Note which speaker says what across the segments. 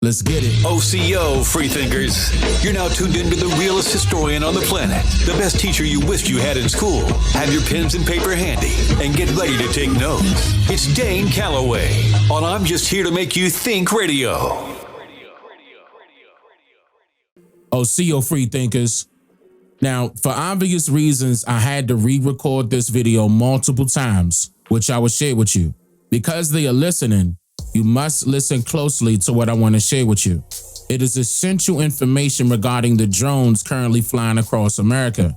Speaker 1: Let's get it.
Speaker 2: OCO, freethinkers. You're now tuned into the realest historian on the planet. The best teacher you wished you had in school. Have your pens and paper handy and get ready to take notes. It's Dane Calloway on I'm Just Here to Make You Think Radio.
Speaker 1: OCO, freethinkers. Now, for obvious reasons, I had to re-record this video multiple times, which I will share with you. Because they are listening, you must listen closely to what I want to share with you. It is essential information regarding the drones currently flying across America.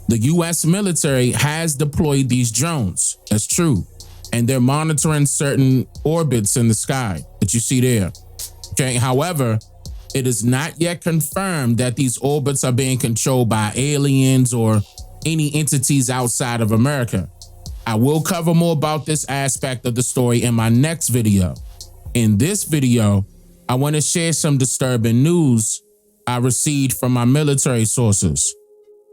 Speaker 1: The U.S. military has deployed these drones. That's true. And they're monitoring certain orbits in the sky that you see there. Okay. However, it is not yet confirmed that these orbits are being controlled by aliens or any entities outside of America. I will cover more about this aspect of the story in my next video. In this video, I want to share some disturbing news I received from my military sources,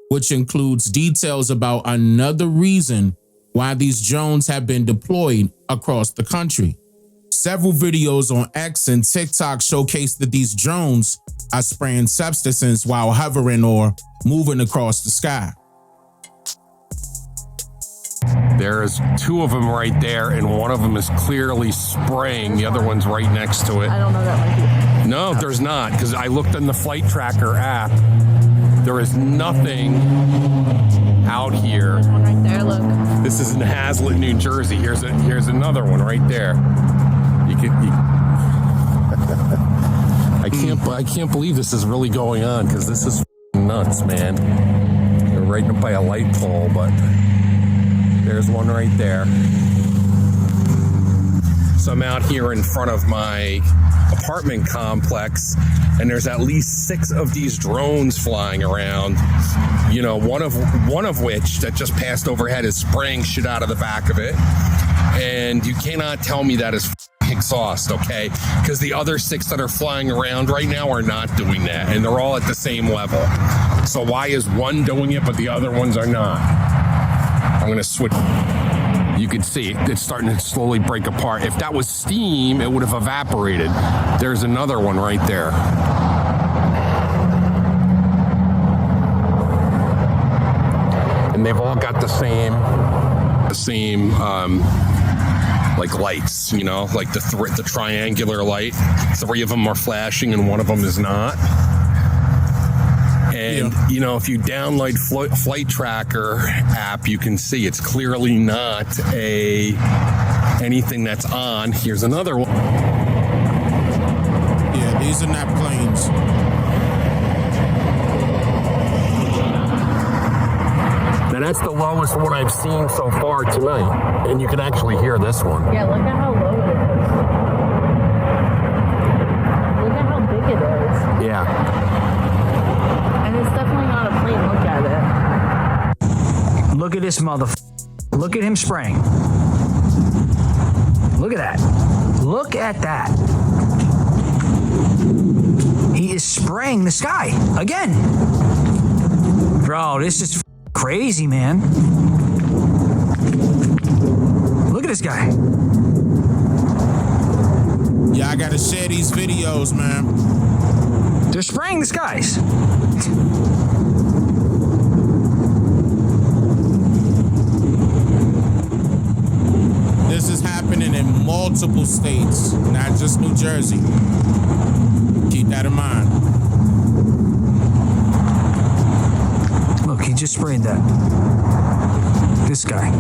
Speaker 1: which includes details about another reason why these drones have been deployed across the country. Several videos on X and TikTok showcase that these drones are spraying substances while hovering or moving across the sky.
Speaker 3: There's two of them right there, and one of them is clearly spraying. The other one's right next to it.
Speaker 4: I don't know that might be.
Speaker 3: No, there's not, because I looked in the flight tracker app. There is nothing out here.
Speaker 4: There's one right there, look.
Speaker 3: This is in Hazlet, New Jersey. Here's another one right there. I can't believe this is really going on, because this is nuts, man. They're right up by a light pole, but there's one right there. So I'm out here in front of my apartment complex, and there's at least 6 of these drones flying around. You know, one of which that just passed overhead is spraying shit out of the back of it. And you cannot tell me that is exhaust, okay? Because the other 6 that are flying around right now are not doing that, and they're all at the same level. So why is one doing it but the other ones are not? I'm gonna switch. You can see it's starting to slowly break apart. If that was steam, it would have evaporated. There's another one right there. And they've all got the same like lights, you know, like the triangular light. 3 of them are flashing and one of them is not. And, you know, if you download Flight Tracker app, you can see it's clearly not anything that's on. Here's another one.
Speaker 1: Yeah, these are not planes.
Speaker 3: Now, that's the lowest one I've seen so far tonight. And you can actually hear this one.
Speaker 4: Yeah, look at how low it is. Look at how big it is.
Speaker 3: Yeah.
Speaker 4: It's definitely not a plane. Look at
Speaker 5: it. Look at this motherfucker. Look at him spraying. Look at that. Look at that. He is spraying the sky again. Bro, this is crazy, man. Look at this guy.
Speaker 1: Yeah, I gotta share these videos, man.
Speaker 5: They're spraying the skies.
Speaker 1: This is happening in multiple states, not just New Jersey. Keep that in mind.
Speaker 5: Look, he just sprayed that. This guy.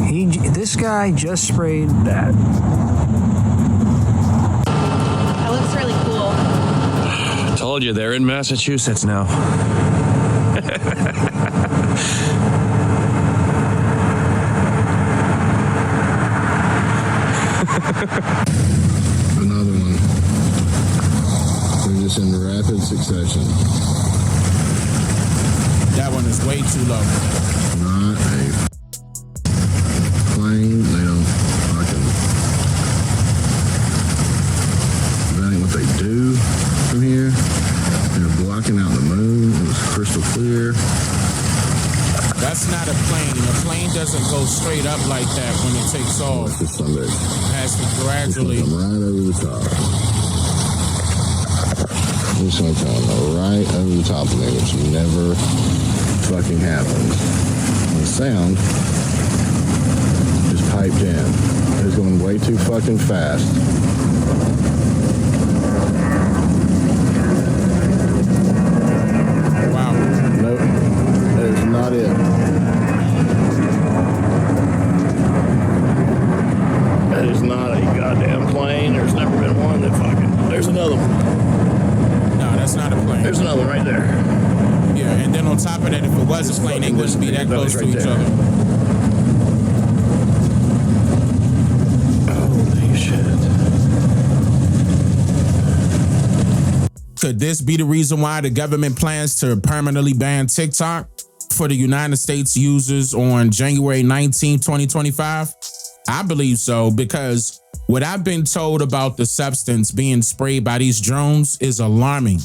Speaker 5: This guy just sprayed that.
Speaker 4: That looks really cool.
Speaker 5: Told you, they're in Massachusetts now.
Speaker 6: Another one. They're just in rapid succession.
Speaker 1: That one is way too low.
Speaker 6: Not a plane. They don't fucking. That ain't what they do from here. They're blocking out the moon. It was crystal clear.
Speaker 1: That's not a plane. A plane doesn't go straight up like that when it takes off.
Speaker 6: It's Sunday.
Speaker 1: It has to gradually.
Speaker 6: Come right over the top. It's gonna come right over the top of me, which never fucking happens. The sound is piped in. It's going way too fucking fast.
Speaker 1: Wow.
Speaker 6: Nope. That is not it. That is not a goddamn plane. There's never been one that fucking... There's another one.
Speaker 1: No, that's not a plane.
Speaker 6: There's another one right there.
Speaker 1: Yeah, and then on top of that, if it was a plane, they wouldn't be that close to each other.
Speaker 6: Holy shit.
Speaker 1: Could this be the reason why the government plans to permanently ban TikTok for the United States users on January 19, 2025? I believe so, because what I've been told about the substance being sprayed by these drones is alarming.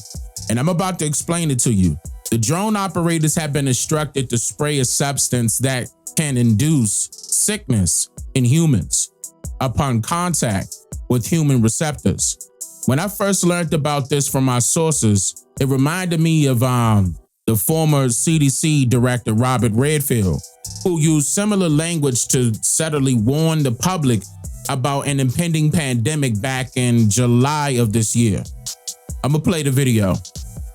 Speaker 1: And I'm about to explain it to you. The drone operators have been instructed to spray a substance that can induce sickness in humans upon contact with human receptors. When I first learned about this from my sources, it reminded me of the former CDC director, Robert Redfield, who used similar language to subtly warn the public about an impending pandemic back in July of this year. I'm gonna play the video.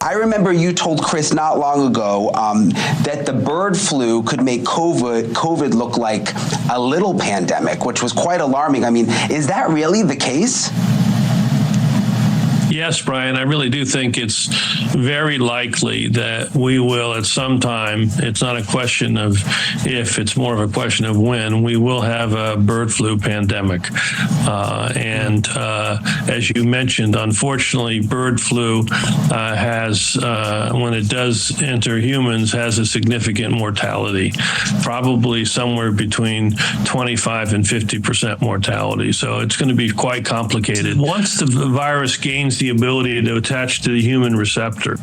Speaker 7: I remember you told Chris not long ago that the bird flu could make COVID look like a little pandemic, which was quite alarming. I mean, is that really the case?
Speaker 8: Yes, Brian, I really do think it's very likely that we will at some time, it's not a question of if, it's more of a question of when, we will have a bird flu pandemic. As you mentioned, unfortunately, bird flu has, when it does enter humans, has a significant mortality, probably somewhere between 25 and 50% mortality. So it's going to be quite complicated. Once the virus gains the ability to attach to the human receptor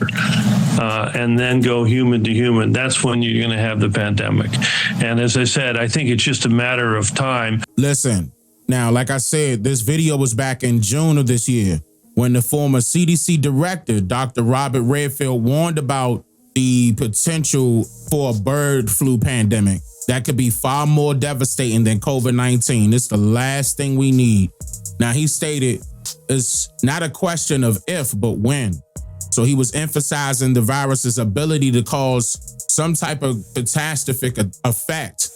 Speaker 8: and then go human to human, that's when you're going to have the pandemic. And as I said, I think it's just a matter of time.
Speaker 1: Listen, now, like I said, this video was back in June of this year when the former CDC director, Dr. Robert Redfield, warned about the potential for a bird flu pandemic that could be far more devastating than COVID-19. It's the last thing we need. Now, he stated, it's not a question of if, but when. So he was emphasizing the virus's ability to cause some type of catastrophic effect,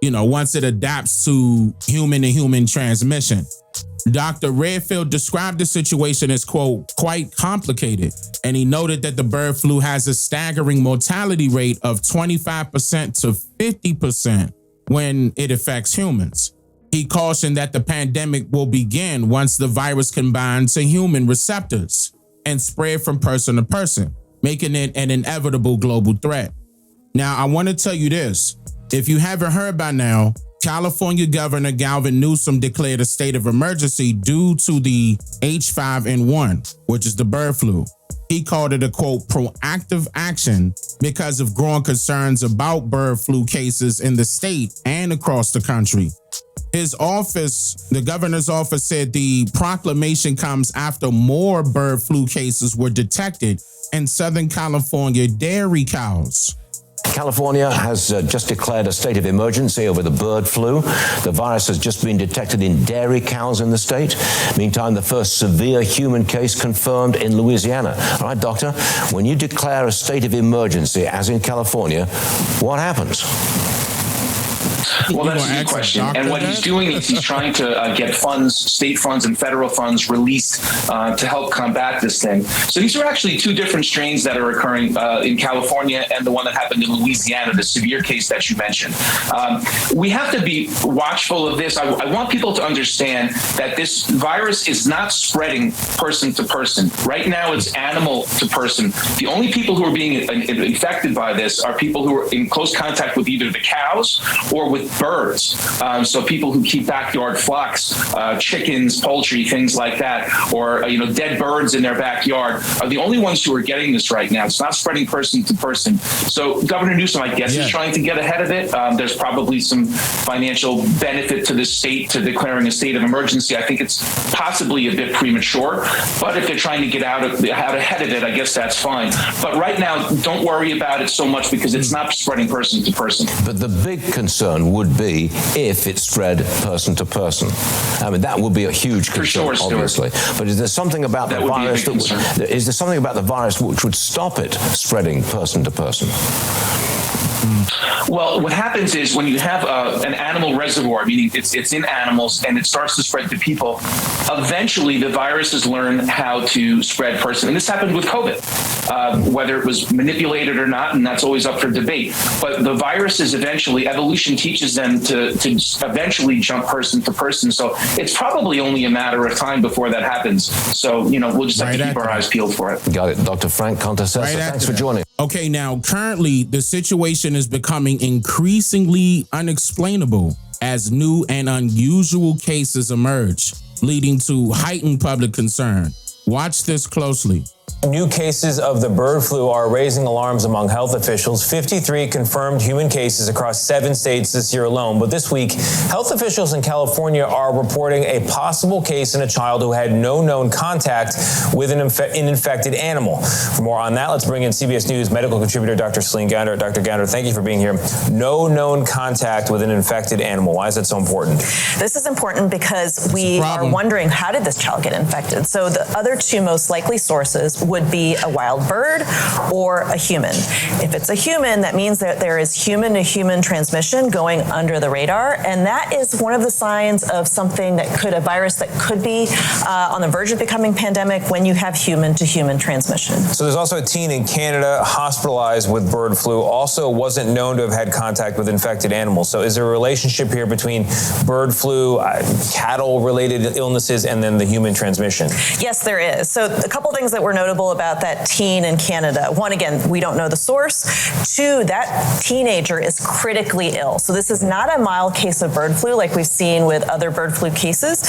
Speaker 1: once it adapts to human-to-human transmission. Dr. Redfield described the situation as, quote, quite complicated, and he noted that the bird flu has a staggering mortality rate of 25% to 50% when it affects humans. He cautioned that the pandemic will begin once the virus combines to human receptors and spread from person to person, making it an inevitable global threat. Now, I want to tell you this. If you haven't heard by now, California Governor Gavin Newsom declared a state of emergency due to the H5N1, which is the bird flu. He called it a, quote, proactive action because of growing concerns about bird flu cases in the state and across the country. His office, the governor's office, said the proclamation comes after more bird flu cases were detected in Southern California dairy cows.
Speaker 9: California has just declared a state of emergency over the bird flu. The virus has just been detected in dairy cows in the state. Meantime, the first severe human case confirmed in Louisiana. All right, doctor, when you declare a state of emergency, as in California, what happens?
Speaker 10: Well, that's a good question. And what he's doing is he's trying to get funds, state funds and federal funds released to help combat this thing. So these are actually two different strains that are occurring in California and the one that happened in Louisiana, the severe case that you mentioned. We have to be watchful of this. I want people to understand that this virus is not spreading person to person. Right now, it's animal to person. The only people who are being infected by this are people who are in close contact with either the cows or with birds. So people who keep backyard flocks, chickens, poultry, things like that, or dead birds in their backyard are the only ones who are getting this right now. It's not spreading person to person. So Governor Newsom, I guess, is trying to get ahead of it. There's probably some financial benefit to the state to declaring a state of emergency. I think it's possibly a bit premature, but if they're trying to get out ahead of it, I guess that's fine. But right now, don't worry about it so much because it's not spreading person to person.
Speaker 9: But the big concern would be if it spread person to person. I mean, that would be a huge concern,
Speaker 10: for sure,
Speaker 9: obviously. But is there something about the virus is there something about the virus which would stop it spreading person to person?
Speaker 10: Well, what happens is when you have an animal reservoir, meaning it's in animals and it starts to spread to people, eventually the viruses learn how to spread person. And this happened with COVID, whether it was manipulated or not, and that's always up for debate. But the viruses eventually, evolution teaches them to eventually jump person to person. So it's probably only a matter of time before that happens. So, we'll just have to keep our eyes peeled for it.
Speaker 9: Got it. Dr. Frank Contessessa, thanks for joining.
Speaker 1: Okay, now, currently, the situation is becoming increasingly unexplainable as new and unusual cases emerge, leading to heightened public concern. Watch this closely.
Speaker 11: New cases of the bird flu are raising alarms among health officials. 53 confirmed human cases across 7 states this year alone. But this week, health officials in California are reporting a possible case in a child who had no known contact with an infected animal. For more on that, let's bring in CBS News medical contributor Dr. Celine Gounder. Dr. Gounder, thank you for being here. No known contact with an infected animal. Why is that so important?
Speaker 12: This is important because we are wondering, how did this child get infected? So the other two most likely sources would be a wild bird or a human. If it's a human, that means that there is human-to-human transmission going under the radar, and that is one of the signs of a virus that could be on the verge of becoming pandemic when you have human-to-human transmission.
Speaker 11: So there's also a teen in Canada hospitalized with bird flu, also wasn't known to have had contact with infected animals. So is there a relationship here between bird flu, cattle-related illnesses, and then the human transmission?
Speaker 12: Yes, there is. So a couple things that were notable about that teen in Canada. One, again, we don't know the source. 2, that teenager is critically ill. So this is not a mild case of bird flu like we've seen with other bird flu cases.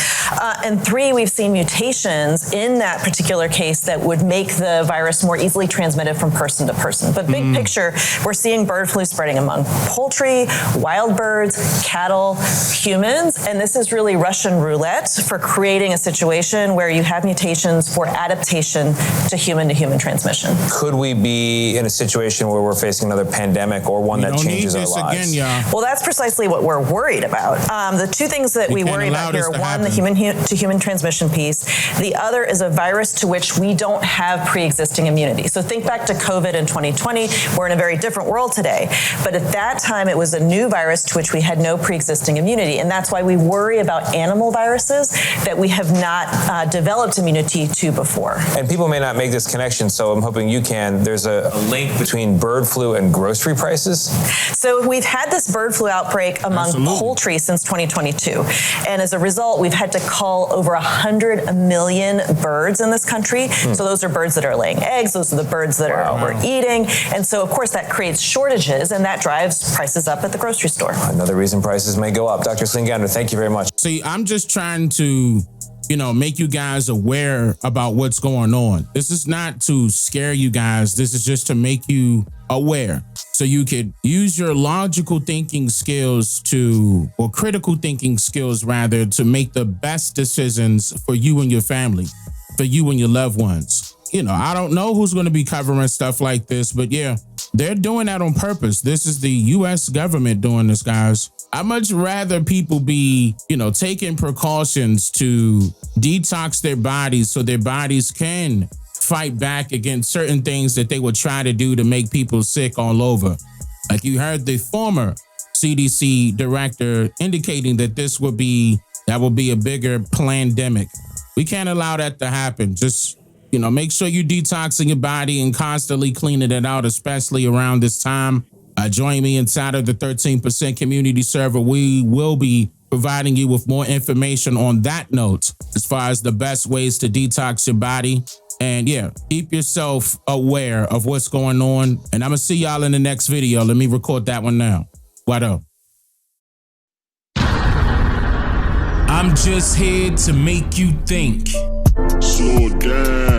Speaker 12: And 3, we've seen mutations in that particular case that would make the virus more easily transmitted from person to person. But big picture, we're seeing bird flu spreading among poultry, wild birds, cattle, humans. And this is really Russian roulette for creating a situation where you have mutations for adaptation to human transmission.
Speaker 11: Could we be in a situation where we're facing another pandemic or one that changes our lives?
Speaker 12: Well, that's precisely what we're worried about. The 2 things that we worry about here are, one, the human-to-human transmission piece. The other is a virus to which we don't have pre-existing immunity. So think back to COVID in 2020. We're in a very different world today. But at that time, it was a new virus to which we had no pre-existing immunity. And that's why we worry about animal viruses that we have not developed immunity to before.
Speaker 11: And people may not make this connection, so I'm hoping you can. There's a link between bird flu and grocery prices.
Speaker 12: So we've had this bird flu outbreak among poultry since 2022. And as a result, we've had to cull over 100 million birds in this country. So those are birds that are laying eggs. Those are the birds that we're eating. And so, of course, that creates shortages, and that drives prices up at the grocery store.
Speaker 11: Another reason prices may go up. Dr. Celine Gounder, thank you very much.
Speaker 1: See, I'm just trying to make you guys aware about what's going on. This is not to scare you guys. This is just to make you aware so you could use your logical thinking skills or critical thinking skills rather, to make the best decisions for you and your family, for you and your loved ones. I don't know who's going to be covering stuff like this, but yeah, they're doing that on purpose. This is the U.S. government doing this, guys. I'd much rather people be, taking precautions to detox their bodies so their bodies can fight back against certain things that they would try to do to make people sick all over. Like you heard the former CDC director indicating that that will be a bigger plandemic. We can't allow that to happen. Just, make sure you're detoxing your body and constantly cleaning it out, especially around this time. Join me inside of the 13% community server. We will be providing you with more information on that note as far as the best ways to detox your body. And yeah, keep yourself aware of what's going on. And I'm going to see y'all in the next video. Let me record that one now. What up? I'm just here to make you think.
Speaker 6: Slow it down.